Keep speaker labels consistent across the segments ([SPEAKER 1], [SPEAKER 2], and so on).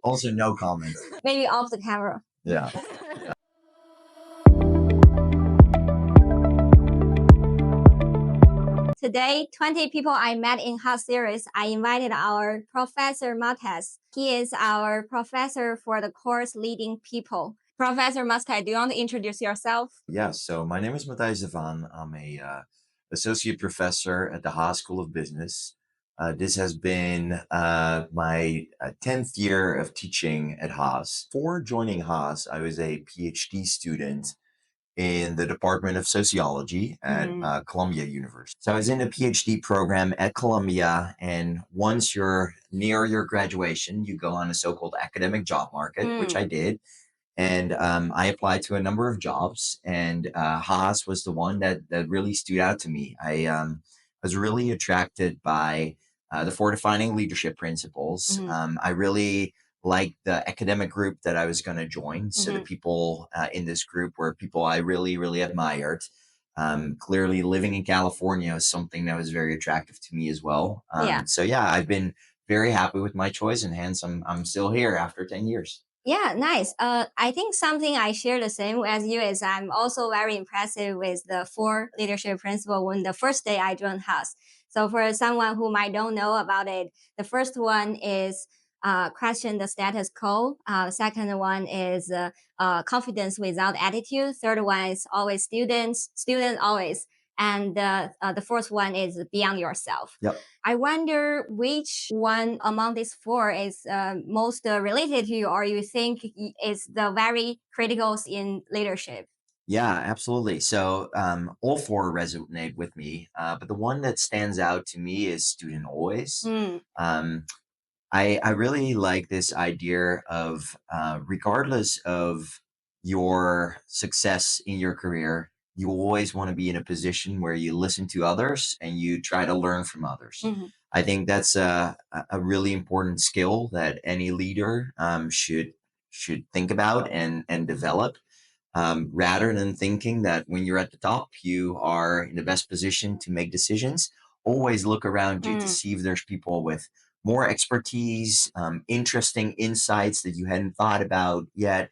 [SPEAKER 1] Also, no comment.
[SPEAKER 2] Maybe off the camera.
[SPEAKER 1] Yeah.
[SPEAKER 2] Today, 20 people I met in Haas series, I invited our Professor Mathijs. He is our professor for the course Leading People. Professor Mathijs, do you want to introduce yourself?
[SPEAKER 1] Yeah, so my name is Mathijs de Vaan. I'm a associate professor at the Haas School of Business. This has been my 10th year of teaching at Haas. Before joining Haas, I was a PhD student in the Department of Sociology at Columbia University. So I was in a PhD program at Columbia, and once you're near your graduation, you go on a so-called academic job market, which I did. And I applied to a number of jobs, and Haas was the one that really stood out to me. I was really attracted by the four defining leadership principles. I really liked the academic group that I was going to join. So the people in this group were people I really, really admired. Clearly, living in California is something that was very attractive to me as well. So yeah, I've been very happy with my choice, and hence I'm still here after 10 years.
[SPEAKER 2] Yeah, nice. I think something I share the same as you is I'm also very impressed with the four leadership principle when the first day I joined Haas. So for someone who might don't know about it, the first one is question the status quo. Second one is confidence without attitude. Third one is always student always. And the fourth one is beyond yourself.
[SPEAKER 1] Yep.
[SPEAKER 2] I wonder which one among these four is most related to you, or you think is the very critical in leadership.
[SPEAKER 1] Yeah, absolutely. So all four resonate with me, but the one that stands out to me is student always. Um, I really like this idea of regardless of your success in your career, you always want to be in a position where you listen to others and you try to learn from others. I think that's a really important skill that any leader should think about and develop. Rather than thinking that when you're at the top, you are in the best position to make decisions, always look around you to see if there's people with more expertise, interesting insights that you hadn't thought about yet,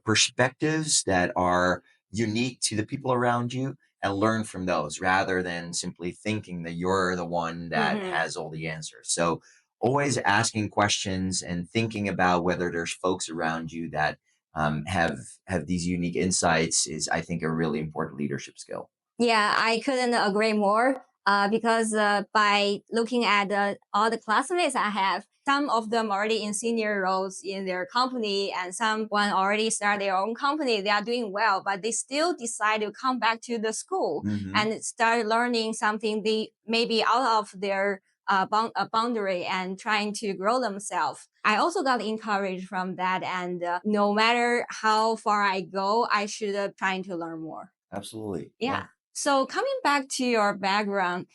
[SPEAKER 1] perspectives that are unique to the people around you, and learn from those rather than simply thinking that you're the one that has all the answers. So always asking questions and thinking about whether there's folks around you that have these unique insights is, I think, a really important leadership skill.
[SPEAKER 2] Yeah, I couldn't agree more. Because by looking at all the classmates I have, some of them already in senior roles in their company, and someone already started their own company. They are doing well, but they still decide to come back to the school and start learning something they maybe out of their boundary and trying to grow themselves. I also got encouraged from that, and no matter how far I go, I should trying to learn more.
[SPEAKER 1] Absolutely.
[SPEAKER 2] Yeah. So coming back to your background,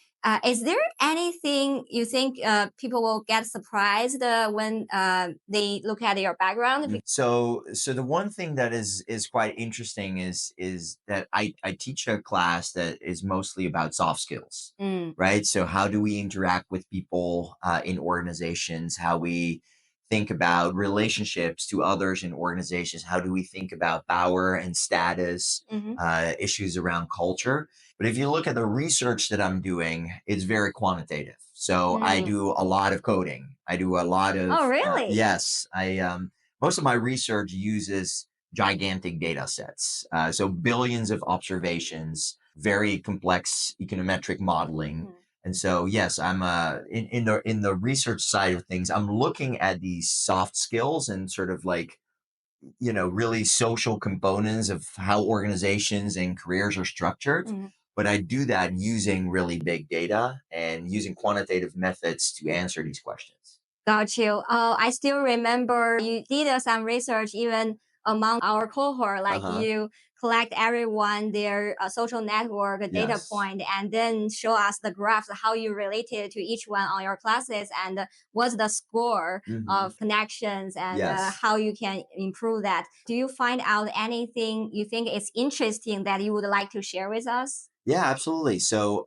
[SPEAKER 2] is there anything you think people will get surprised when they look at your background?
[SPEAKER 1] So the one thing that is quite interesting is that I teach a class that is mostly about soft skills, right? So how do we interact with people in organizations? How we think about relationships to others in organizations? How do we think about power and status, issues around culture? But if you look at the research that I'm doing, it's very quantitative. So I do a lot of coding. I do a lot of
[SPEAKER 2] Oh, really?
[SPEAKER 1] yes. Most of my research uses gigantic data sets. So billions of observations, very complex econometric modeling. And so, yes, I'm in the research side of things, I'm looking at these soft skills and sort of like, really social components of how organizations and careers are structured. But I do that using really big data and using quantitative methods to answer these questions.
[SPEAKER 2] Got you. I still remember you did some research even among our cohort, like you collect everyone their social network data point and then show us the graphs, how you related to each one on your classes and what's the score of connections and how you can improve that. Do you find out anything you think is interesting that you would like to share with us?
[SPEAKER 1] Yeah, absolutely. So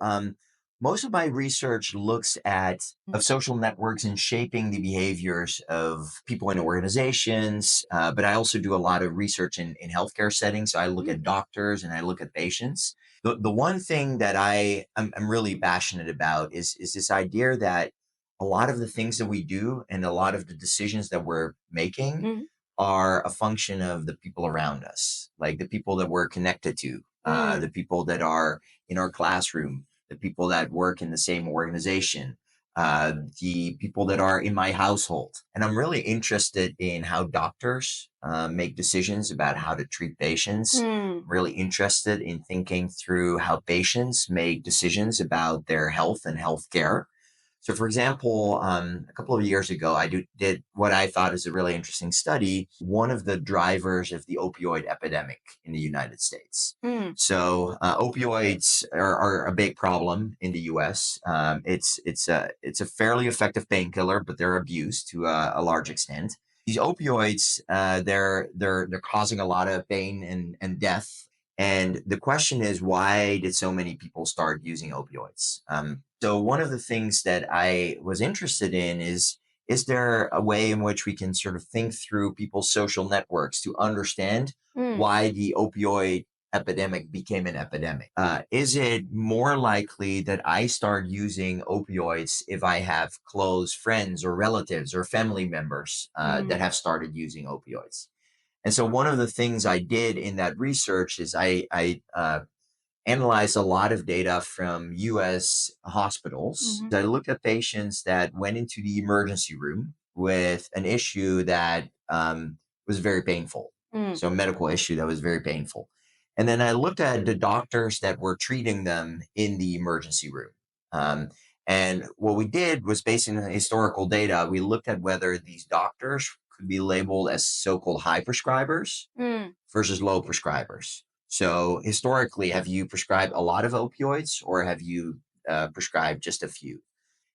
[SPEAKER 1] Most of my research looks at of social networks and shaping the behaviors of people in organizations. But I also do a lot of research in healthcare settings. So I look at doctors and I look at patients. The one thing that I'm really passionate about is this idea that a lot of the things that we do and a lot of the decisions that we're making
[SPEAKER 2] Mm.
[SPEAKER 1] are a function of the people around us, like the people that we're connected to, the people that are in our classroom, the people that work in the same organization, the people that are in my household. And I'm really interested in how doctors make decisions about how to treat patients.
[SPEAKER 2] Mm.
[SPEAKER 1] I'm really interested in thinking through how patients make decisions about their health and healthcare. So, for example, a couple of years ago, did what I thought is a really interesting study. One of the drivers of the opioid epidemic in the United States.
[SPEAKER 2] Mm.
[SPEAKER 1] So, opioids are a big problem in the U.S. It's a fairly effective painkiller, but they're abused to a large extent. These opioids, they're causing a lot of pain and death. And the question is, why did so many people start using opioids? So one of the things that I was interested in is there a way in which we can sort of think through people's social networks to understand
[SPEAKER 2] Mm.
[SPEAKER 1] why the opioid epidemic became an epidemic? Is it more likely that I start using opioids if I have close friends or relatives or family members that have started using opioids? And so one of the things I did in that research is I analyzed a lot of data from US hospitals.
[SPEAKER 2] Mhm.
[SPEAKER 1] I looked at patients that went into the emergency room with an issue that was very painful.
[SPEAKER 2] Mm.
[SPEAKER 1] So, a medical issue that was very painful. And then I looked at the doctors that were treating them in the emergency room. Um, and what we did was based on historical data, we looked at whether these doctors could be labeled as so called high prescribers
[SPEAKER 2] Mm.
[SPEAKER 1] versus low prescribers. So historically, have you prescribed a lot of opioids or have you prescribed just a few?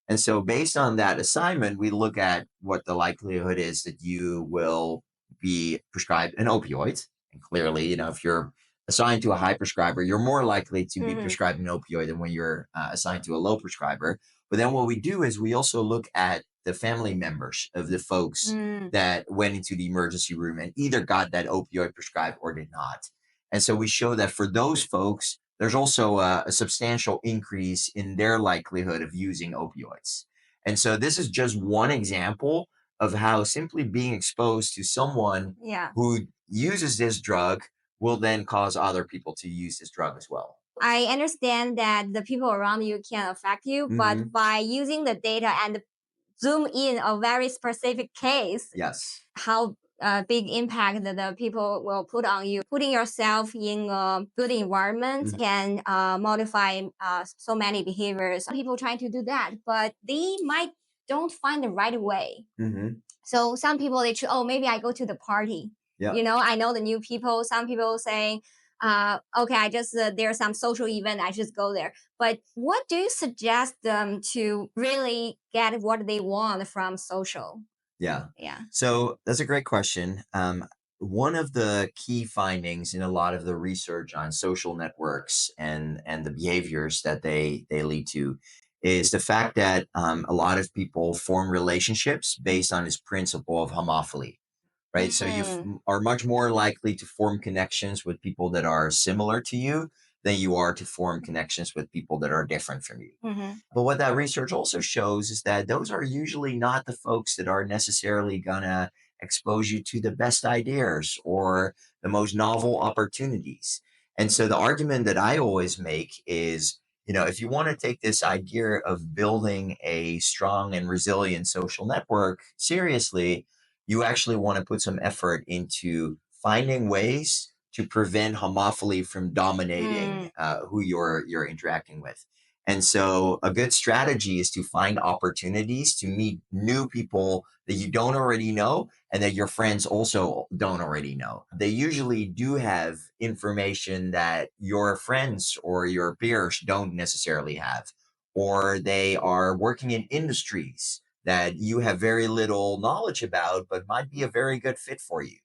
[SPEAKER 1] And so, based on that assignment, we look at what the likelihood is that you will be prescribed an opioid. And clearly, if you're assigned to a high prescriber, you're more likely to be
[SPEAKER 2] Mhm.
[SPEAKER 1] prescribed an opioid than when you're assigned to a low prescriber. But then what we do is we also look at the family members of the folks
[SPEAKER 2] Mm.
[SPEAKER 1] that went into the emergency room and either got that opioid prescribed or did not. And so we show that for those folks, there's also a substantial increase in their likelihood of using opioids. And so this is just one example of how simply being exposed to someone
[SPEAKER 2] Yeah.
[SPEAKER 1] who uses this drug will then cause other people to use this drug as well.
[SPEAKER 2] I understand that the people around you can affect you, but
[SPEAKER 1] Hmm.
[SPEAKER 2] by using the data and zoom in a very specific case,
[SPEAKER 1] Yes.
[SPEAKER 2] how big impact the people will put on you. Putting yourself in a good environment
[SPEAKER 1] Mhm.
[SPEAKER 2] can modify so many behaviors. People trying to do that, but they might don't find the right way.
[SPEAKER 1] Hmm.
[SPEAKER 2] So some people they choose, oh, maybe I go to the party.
[SPEAKER 1] Yeah.
[SPEAKER 2] I know the new people. Some people saying, okay, I just there's some social event, I just go there. But what do you suggest them to really get what they want from social?
[SPEAKER 1] Yeah.
[SPEAKER 2] Yeah.
[SPEAKER 1] So that's a great question. One of the key findings in a lot of the research on social networks and the behaviors that they lead to is the fact that a lot of people form relationships based on this principle of homophily, right? So
[SPEAKER 2] Mm.
[SPEAKER 1] are much more likely to form connections with people that are similar to you than you are to form connections with people that are different from you.
[SPEAKER 2] Mm-hmm.
[SPEAKER 1] But what that research also shows is that those are usually not the folks that are necessarily going to expose you to the best ideas or the most novel opportunities. And so the argument that I always make is, if you want to take this idea of building a strong and resilient social network seriously, you actually want to put some effort into finding ways to prevent homophily from dominating
[SPEAKER 2] Mm.
[SPEAKER 1] who you're interacting with. And so a good strategy is to find opportunities to meet new people that you don't already know and that your friends also don't already know. They usually do have information that your friends or your peers don't necessarily have, or they are working in industries that you have very little knowledge about, but might be a very good fit for you.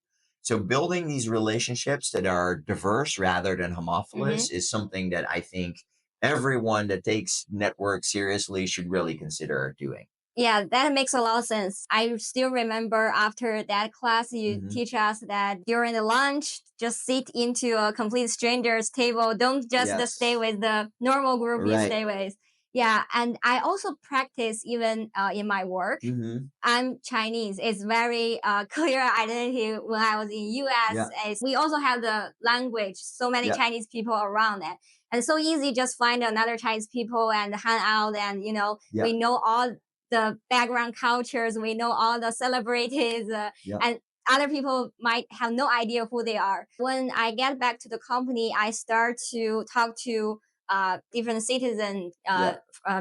[SPEAKER 1] So building these relationships that are diverse rather than
[SPEAKER 2] Mm-hmm.
[SPEAKER 1] homophilous is something that I think everyone that takes network seriously should really consider doing.
[SPEAKER 2] Yeah, that makes a lot of sense. I still remember after that class, you
[SPEAKER 1] Hmm.
[SPEAKER 2] teach us that during the lunch, just sit into a complete stranger's table. Don't just stay
[SPEAKER 1] Yes.
[SPEAKER 2] with the normal group you
[SPEAKER 1] Right.
[SPEAKER 2] stay with. Yeah, and I also practice even in my work.
[SPEAKER 1] Hmm.
[SPEAKER 2] I'm Chinese. It's very clear identity when I was in US.
[SPEAKER 1] Yeah.
[SPEAKER 2] We also have the language, so many
[SPEAKER 1] Yeah.
[SPEAKER 2] Chinese people around it. And so easy just find another Chinese people and hang out and
[SPEAKER 1] Yeah.
[SPEAKER 2] we know all the background cultures, we know all the celebrities
[SPEAKER 1] Yeah.
[SPEAKER 2] and other people might have no idea who they are. When I get back to the company, I start to talk to different citizen
[SPEAKER 1] Yeah.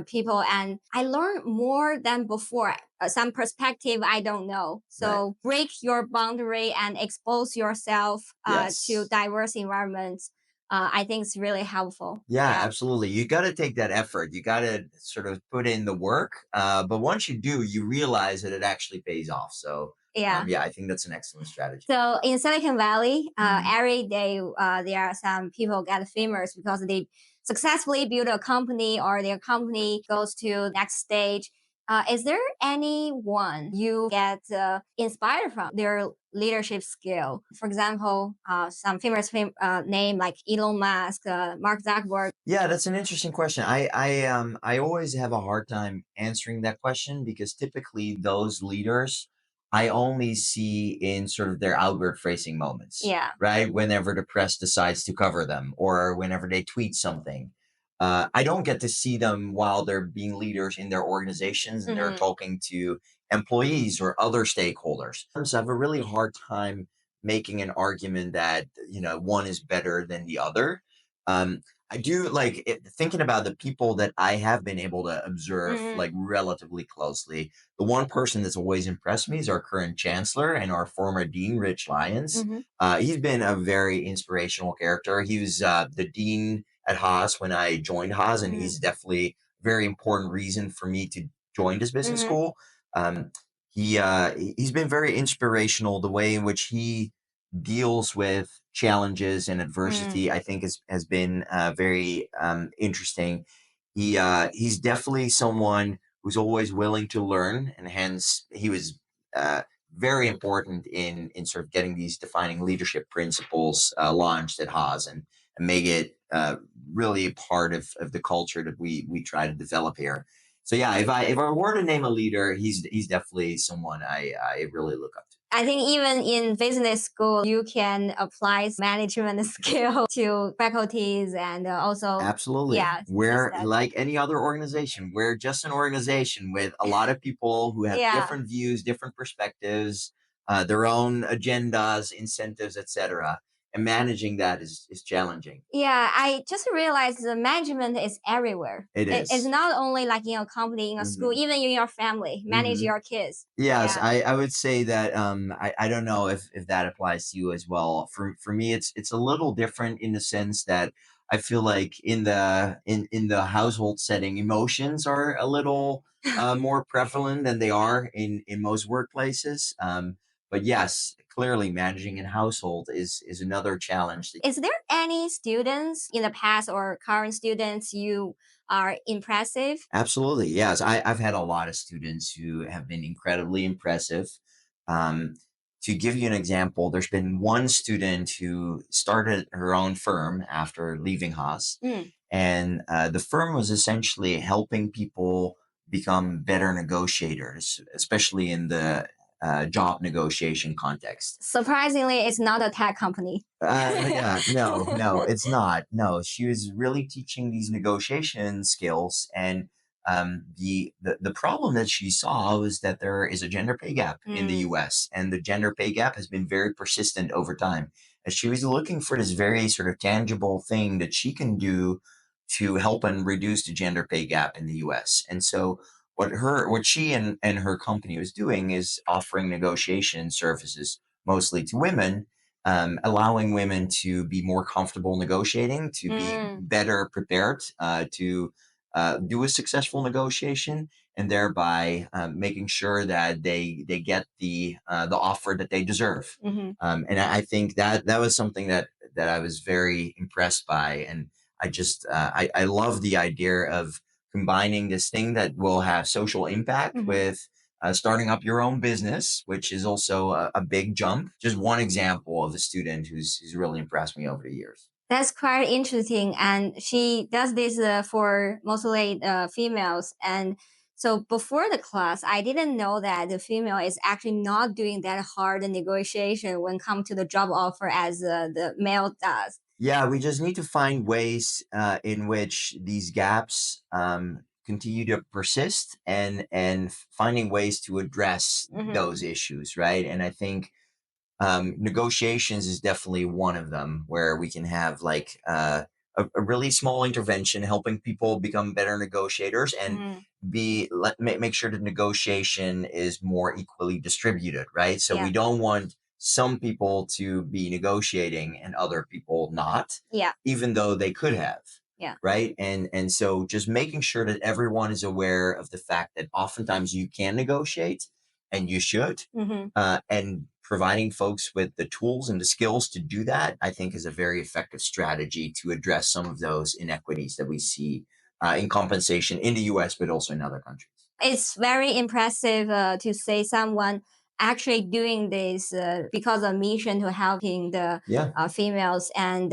[SPEAKER 2] people, and I learn more than before. Some perspective I don't know.
[SPEAKER 1] Right.
[SPEAKER 2] So break your boundary and expose yourself to
[SPEAKER 1] Yes.
[SPEAKER 2] diverse environments. I think it's really helpful.
[SPEAKER 1] Yeah,
[SPEAKER 2] Yeah.
[SPEAKER 1] absolutely. You got to take that effort. You got to sort of put in the work. But once you do, you realize that it actually pays off. So,
[SPEAKER 2] Yeah.
[SPEAKER 1] yeah, I think that's an excellent strategy.
[SPEAKER 2] So in Silicon Valley,
[SPEAKER 1] Mhm.
[SPEAKER 2] every day there are some people get famous because they successfully build a company or their company goes to next stage. Is there anyone you get inspired from their leadership skill? For example, some famous name like Elon Musk, Mark Zuckerberg.
[SPEAKER 1] Yeah, that's an interesting question. I always have a hard time answering that question because typically those leaders I only see in sort of their outward facing moments,
[SPEAKER 2] Yeah.
[SPEAKER 1] right? Whenever the press decides to cover them or whenever they tweet something. I don't get to see them while they're being leaders in their organizations and they're
[SPEAKER 2] Mhm.
[SPEAKER 1] talking to employees or other stakeholders. So I have a really hard time making an argument that, one is better than the other. Um, I do like thinking about the people that I have been able to observe
[SPEAKER 2] Mhm.
[SPEAKER 1] like relatively closely. The one person that's always impressed me is our current chancellor and our former dean, Rich Lyons.
[SPEAKER 2] Mhm.
[SPEAKER 1] He's been a very inspirational character. He was the dean at Haas when I joined Haas, and
[SPEAKER 2] Mhm.
[SPEAKER 1] he's definitely a very important reason for me to join this business
[SPEAKER 2] Mhm.
[SPEAKER 1] school. Um, he's been very inspirational. The way in which he deals with challenges and
[SPEAKER 2] Mhm.
[SPEAKER 1] adversity, I think has been very interesting. He's definitely someone who's always willing to learn, and hence he was uh, very important in sort of getting these defining leadership principles launched at Haas and make it really a part of the culture that we try to develop here. So yeah, if I were to name a leader, he's definitely someone I really look up to.
[SPEAKER 2] I think even in business school, you can apply management skill to faculties and also,
[SPEAKER 1] Absolutely.
[SPEAKER 2] yeah, teach
[SPEAKER 1] We're
[SPEAKER 2] that.
[SPEAKER 1] like any other organization. We're just an organization with a lot of people who have
[SPEAKER 2] Yeah.
[SPEAKER 1] different views, different perspectives, their own agendas, incentives, etc. And managing that is challenging.
[SPEAKER 2] Yeah, I just realized the management is everywhere.
[SPEAKER 1] It
[SPEAKER 2] It's
[SPEAKER 1] is.
[SPEAKER 2] not only like in a company, in a school,
[SPEAKER 1] Hmm.
[SPEAKER 2] even in your family, manage
[SPEAKER 1] Hmm.
[SPEAKER 2] your kids.
[SPEAKER 1] Yes,
[SPEAKER 2] Yeah.
[SPEAKER 1] I would say that I don't know if that applies to you as well. For me it's a little different in the sense that I feel like in the household setting, emotions are a little more prevalent than they are in most workplaces. But yes, clearly managing a household is another challenge.
[SPEAKER 2] Is there any students in the past or current students you are impressive?
[SPEAKER 1] Absolutely. Yes. I've had a lot of students who have been incredibly impressive. Um, to give you an example, there's been one student who started her own firm after leaving Haas.
[SPEAKER 2] Mm.
[SPEAKER 1] And the firm was essentially helping people become better negotiators, especially in the job negotiation context.
[SPEAKER 2] Surprisingly, it's not a tech company.
[SPEAKER 1] Yeah, no, no, it's not. No, she was really teaching these negotiation skills, and the problem that she saw was that there is a gender pay gap in the
[SPEAKER 2] Mm.
[SPEAKER 1] U.S., and the gender pay gap has been very persistent over time. And she was looking for this very sort of tangible thing that she can do to help and reduce the gender pay gap in the U.S. And so what she and her company was doing is offering negotiation services mostly to women, allowing women to be more comfortable negotiating, to be
[SPEAKER 2] Mm.
[SPEAKER 1] better prepared to do a successful negotiation, and thereby making sure that they get the offer that they deserve.
[SPEAKER 2] Mhm.
[SPEAKER 1] And I think that was something that I was very impressed by, and I love the idea of combining this thing that will have social impact with starting up your own business, which is also a big jump. Just one example of a student who's really impressed me over the years.
[SPEAKER 2] That's quite interesting. And she does this for mostly females. And so before the class, I didn't know that the female is actually not doing that hard negotiation when come to the job offer as the male does.
[SPEAKER 1] Yeah, we just need to find ways in which these gaps continue to persist, and finding ways to address those issues, right? And I think negotiations is definitely one of them, where we can have like a really small intervention helping people become better negotiators, and make sure that negotiation is more equally distributed, right? So we
[SPEAKER 2] Yeah.
[SPEAKER 1] don't want some people to be negotiating and other people not,
[SPEAKER 2] Yeah.
[SPEAKER 1] even though they could have.
[SPEAKER 2] Yeah.
[SPEAKER 1] Right. And so just making sure that everyone is aware of the fact that oftentimes you can negotiate and you should, and providing folks with the tools and the skills to do that, I think, is a very effective strategy to address some of those inequities that we see in compensation in the US, but also in other countries.
[SPEAKER 2] It's very impressive to say someone actually doing this because of mission to helping the
[SPEAKER 1] Yeah.
[SPEAKER 2] females, and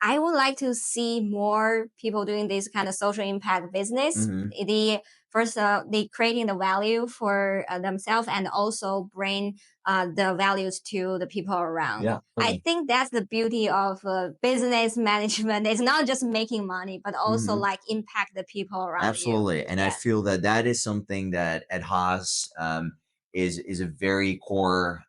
[SPEAKER 2] I would like to see more people doing this kind of social impact business. The first, they creating the value for themselves and also bring the values to the people around.
[SPEAKER 1] Yeah.
[SPEAKER 2] I think that's the beauty of business management. It's not just making money, but also like impact the people around you.
[SPEAKER 1] Absolutely. And I feel that that is something that at Haas is a very core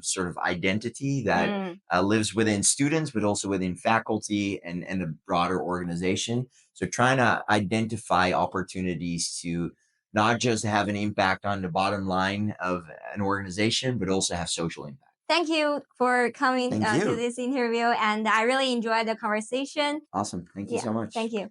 [SPEAKER 1] sort of identity that lives within students, but also within faculty and the broader organization. So trying to identify opportunities to not just have an impact on the bottom line of an organization, but also have social impact.
[SPEAKER 2] Thank you for coming
[SPEAKER 1] Thank
[SPEAKER 2] to
[SPEAKER 1] you.
[SPEAKER 2] this interview, and I really enjoyed the conversation.
[SPEAKER 1] Awesome. Thank you so much.
[SPEAKER 2] Thank you.